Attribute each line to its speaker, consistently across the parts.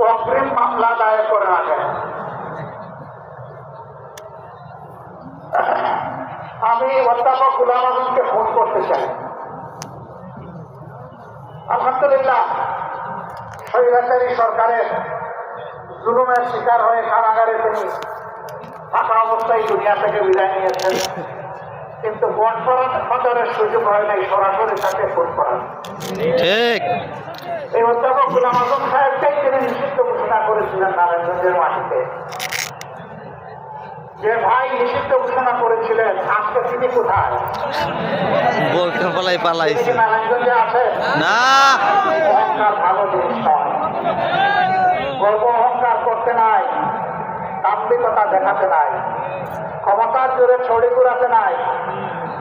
Speaker 1: অগ্রিম মামলা দায়ের করে রাখেন। আমি অধ্যাপক গোলাম আজমকে ফোন করতে চাই। আলহামদুলিল্লাহ, স্বৈরাচারী সরকারের জুলুমের শিকার হয়ে কারাগারে তিনি থাকা অবস্থায় দুনিয়া থেকে বিদায় নিয়েছেন, কিন্তু বন্টনের সুযোগ হয় নাই সরাসরি তাকে ফোন করার। এই অধ্যাপক গোলাম আজম সাহেবকেই তিনি নিষিদ্ধ ঘোষণা করেছিলেন নারায়ণগঞ্জের মাটিতে। যে ভাই নিষিদ্ধ ঘোষণা করেছিলেন, আজকে তিনি কোথায়? নারায়ণগঞ্জে আছে না। অহংকার ভালো জিনিস নয়, গর্ব অহংকার করতে নাই, দাম্ভিকতা দেখাতে নাই, ক্ষমতার জোরে ছড়ি ঘুরাতে নাই,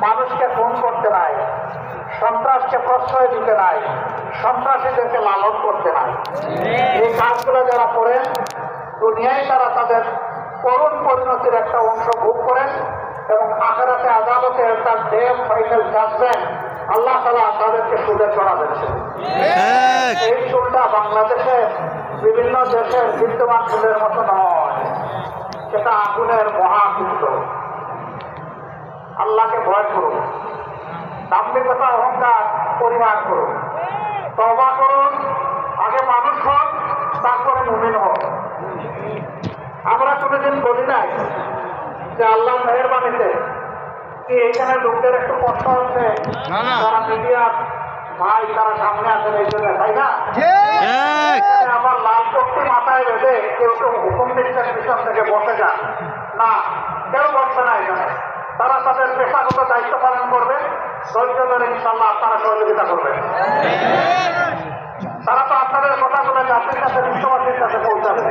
Speaker 1: মানুষকে খুন করতে নাই, সন্ত্রাসকে প্রশ্রয় দিতে নাই, সন্ত্রাসীদেরকে লালন করতে নাই। এই কাজগুলো যারা করেন, দুনিয়ায় তারা তাদের করুণ পরিণতির একটা অংশ ভোগ করেন এবং আখিরাতে আদালতে তার ডেম ফাইনাল জাজমেন্ট আল্লাহ তাআলা তাদেরকে সুদে চড়া দিচ্ছে। এই চুলটা বাংলাদেশে বিভিন্ন দেশের বিদ্যমান চুলের মতো নয়, সেটা আগুনের মহাকুণ্ড। আল্লাহকে ভয় করুন, দাম্ভিকতা অহংকার পরিহার করুন, তওবা করুন, আগে মানুষ হোক তারপরে মুমিন হোক। আমরা কোনোদিন বলি নাই যে আল্লাহ মেহেরবানিতে কি এখানে লোকদের একটু কষ্ট হচ্ছে, তারা মিডিয়ার ভাই তারা সামনে আছেন এই জন্য, তাই না? আবার লাল পক্ষে মাথায় বেঁধে কেউ কেউ হুকুম দিচ্ছেন পিছন থেকে বসে যান না, কেউ বসছে না। এখানে তারা তাদের পেশাগত দায়িত্ব পালন করবে, ধৈর্য ধরে ইনশাল্লাহ আপনারা সহযোগিতা করবেন। তারা তো আপনাদের কথাগুলো জাতির কাছে, বিশ্ববাসীর কাছে পৌঁছাবে,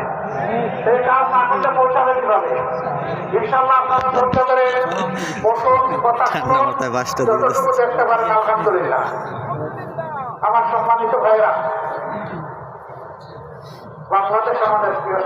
Speaker 1: সেই কাজ না করলে পৌঁছাবে কিভাবে? ইনশাল্লাহ আপনারা ধৈর্য ধরে বসুন, কথা শুনুন, যতটুকু দেখতে পারেন আলহামদুলিল্লাহ। আমার সম্মানিত ভাইরা, বাংলাদেশ আমাদের প্রিয়